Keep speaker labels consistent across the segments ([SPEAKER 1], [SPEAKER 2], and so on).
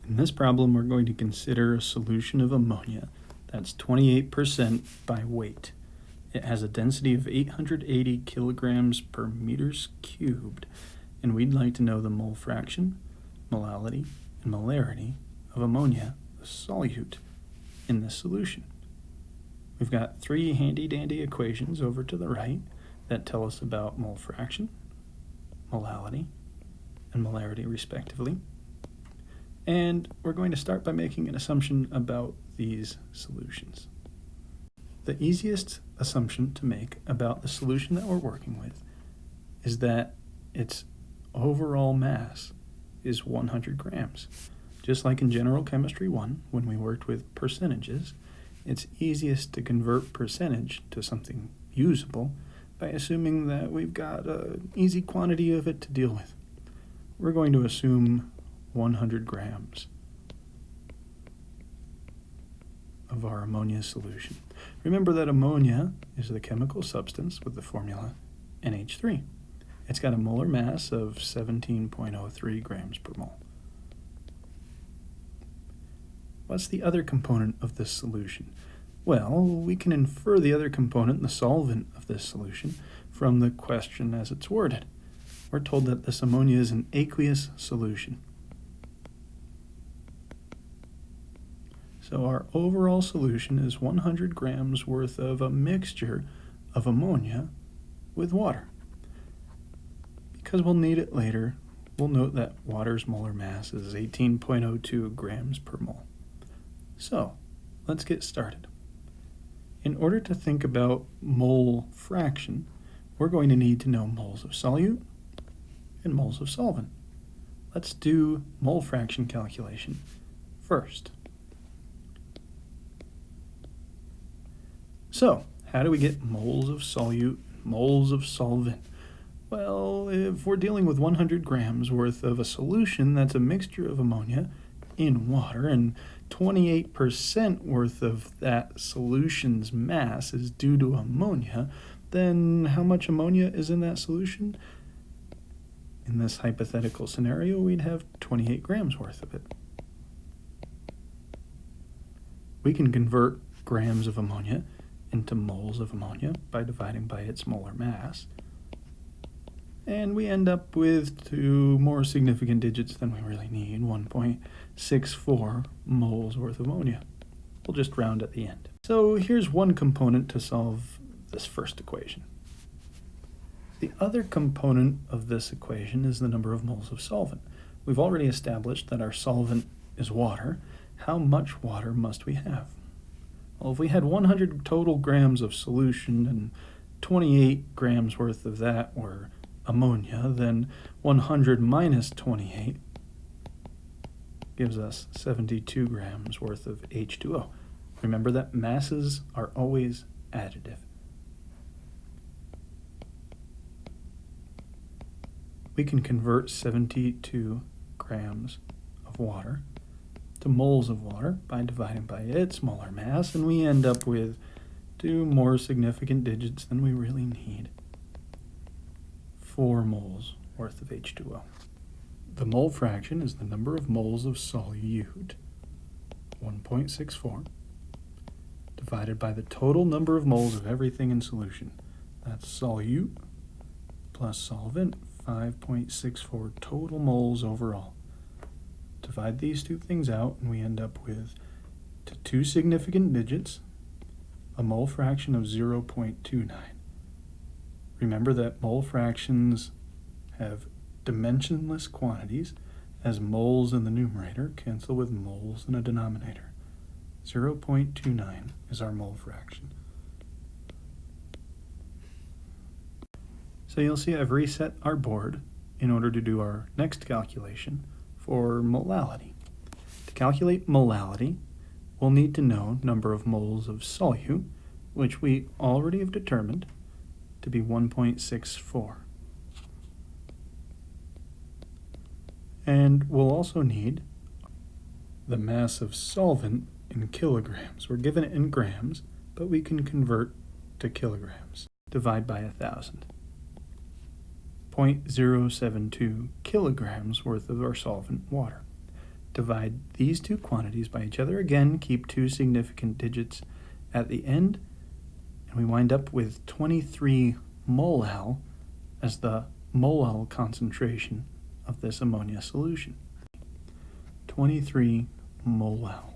[SPEAKER 1] In this problem, we're going to consider a solution of ammonia that's 28% by weight. It has a density of 880 kilograms per meters cubed, and we'd like to know the mole fraction, molality, and molarity of ammonia, the solute, in this solution. We've got three handy-dandy equations over to the right that tell us about mole fraction, molality, and molarity respectively. And we're going to start by making an assumption about these solutions. The easiest assumption to make about the solution that we're working with is that its overall mass is 100 grams. Just like in General Chemistry 1, when we worked with percentages, it's easiest to convert percentage to something usable by assuming that we've got an easy quantity of it to deal with. We're going to assume 100 grams of our ammonia solution. Remember that ammonia is the chemical substance with the formula NH3. It's got a molar mass of 17.03 grams per mole. What's the other component of this solution? Well, we can infer the other component, the solvent of this solution, from the question as it's worded. We're told that this ammonia is an aqueous solution. So our overall solution is 100 grams worth of a mixture of ammonia with water. Because we'll need it later, we'll note that water's molar mass is 18.02 grams per mole. So, let's get started. In order to think about mole fraction, we're going to need to know moles of solute and moles of solvent. Let's do mole fraction calculation first. So, how do we get moles of solute, moles of solvent? Well, if we're dealing with 100 grams worth of a solution that's a mixture of ammonia in water, and 28% worth of that solution's mass is due to ammonia, then how much ammonia is in that solution? In this hypothetical scenario, we'd have 28 grams worth of it. We can convert grams of ammonia into moles of ammonia by dividing by its molar mass. And we end up with two more significant digits than we really need, 1.64 moles worth of ammonia. We'll just round at the end. So here's one component to solve this first equation. The other component of this equation is the number of moles of solvent. We've already established that our solvent is water. How much water must we have? Well, if we had 100 total grams of solution and 28 grams worth of that were ammonia, then 100 minus 28 gives us 72 grams worth of H2O. Remember that masses are always additive. We can convert 72 grams of water to moles of water by dividing by its molar mass, and we end up with two more significant digits than we really need. 4 moles worth of H2O. The mole fraction is the number of moles of solute, 1.64, divided by the total number of moles of everything in solution. That's solute plus solvent, 5.64 total moles overall. Divide these two things out, and we end up with two significant digits, a mole fraction of 0.29. Remember that mole fractions have dimensionless quantities, as moles in the numerator cancel with moles in a denominator. 0.29 is our mole fraction. So you'll see I've reset our board in order to do our next calculation for molality. To calculate molality, we'll need to know number of moles of solute, which we already have determined to be 1.64. And we'll also need the mass of solvent in kilograms. We're given it in grams, but we can convert to kilograms. Divide by 1,000. 0.072 kilograms worth of our solvent water. Divide these two quantities by each other again, keep two significant digits at the end, and we wind up with 23 molal as the molal concentration of this ammonia solution. 23 molal.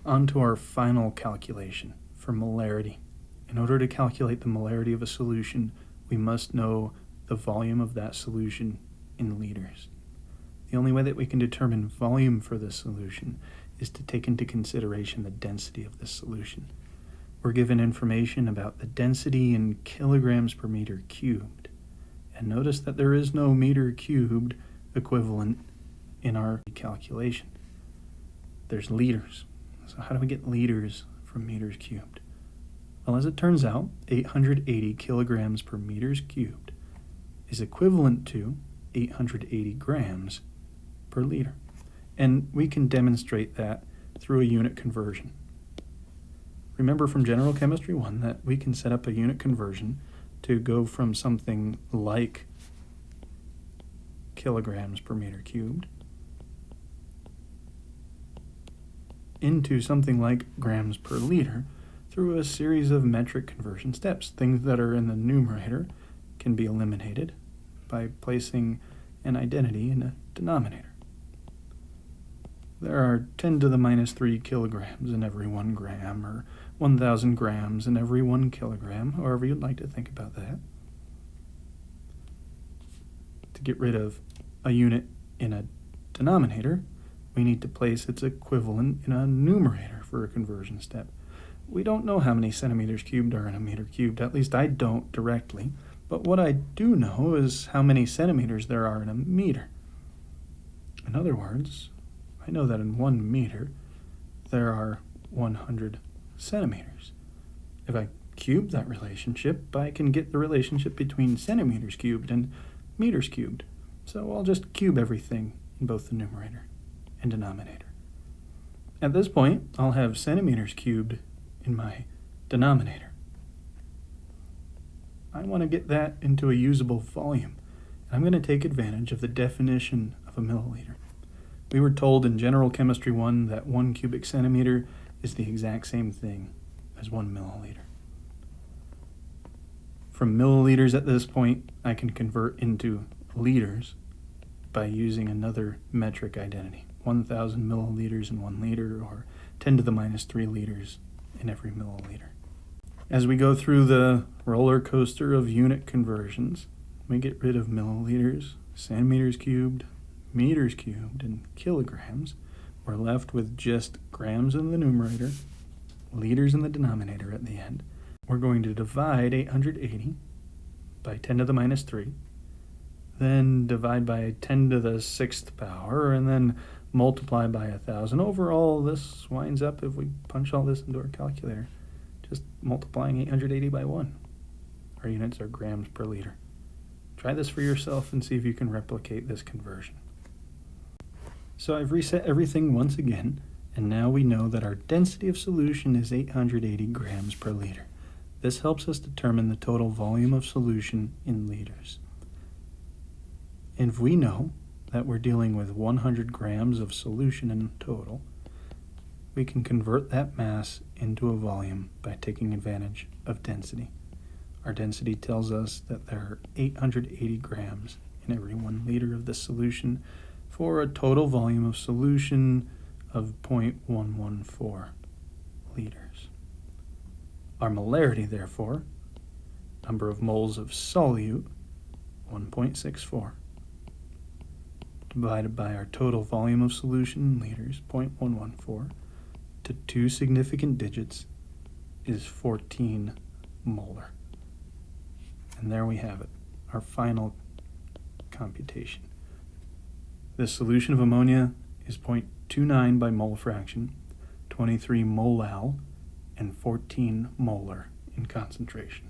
[SPEAKER 1] On to our final calculation for molarity. In order to calculate the molarity of a solution, we must know the volume of that solution in liters. The only way that we can determine volume for this solution is to take into consideration the density of this solution. We're given information about the density in kilograms per meter cubed. And notice that there is no meter cubed equivalent in our calculation. There's liters. So how do we get liters from meters cubed? Well, as it turns out, 880 kilograms per meters cubed is equivalent to 880 grams per liter. And we can demonstrate that through a unit conversion. Remember from General Chemistry 1 that we can set up a unit conversion to go from something like kilograms per meter cubed into something like grams per liter through a series of metric conversion steps. Things that are in the numerator can be eliminated by placing an identity in a denominator. There are 10 to the minus 3 kilograms in every 1 gram, or 1,000 grams in every 1 kilogram, however you'd like to think about that. To get rid of a unit in a denominator, we need to place its equivalent in a numerator for a conversion step. We don't know how many centimeters cubed are in a meter cubed, at least I don't directly, but what I do know is how many centimeters there are in a meter. In other words, I know that in 1 meter, there are 100 centimeters. If I cube that relationship, I can get the relationship between centimeters cubed and meters cubed. So I'll just cube everything in both the numerator and denominator. At this point, I'll have centimeters cubed in my denominator. I want to get that into a usable volume. I'm going to take advantage of the definition of a milliliter. We were told in General Chemistry 1 that 1 cubic centimeter is the exact same thing as 1 milliliter. From milliliters at this point, I can convert into liters by using another metric identity. 1,000 milliliters in 1 liter, or 10 to the minus 3 liters in every milliliter. As we go through the roller coaster of unit conversions, we get rid of milliliters, centimeters cubed, meters cubed, and kilograms. We're left with just grams in the numerator, liters in the denominator at the end. We're going to divide 880 by 10 to the minus 3, then divide by 10 to the 6th power, and then multiply by 1,000. Overall, this winds up, if we punch all this into our calculator, just multiplying 880 by 1. Our units are grams per liter. Try this for yourself and see if you can replicate this conversion. So I've reset everything once again, and now we know that our density of solution is 880 grams per liter. This helps us determine the total volume of solution in liters. And if we know that we're dealing with 100 grams of solution in total, we can convert that mass into a volume by taking advantage of density. Our density tells us that there are 880 grams in every 1 liter of this solution, for a total volume of solution of 0.114 liters. Our molarity, therefore, number of moles of solute, 1.64, divided by our total volume of solution in liters, 0.114, to 2 significant digits is 14 molar. And there we have it, our final computation. The solution of ammonia is 0.29 by mole fraction, 23 molal, and 14 molar in concentration.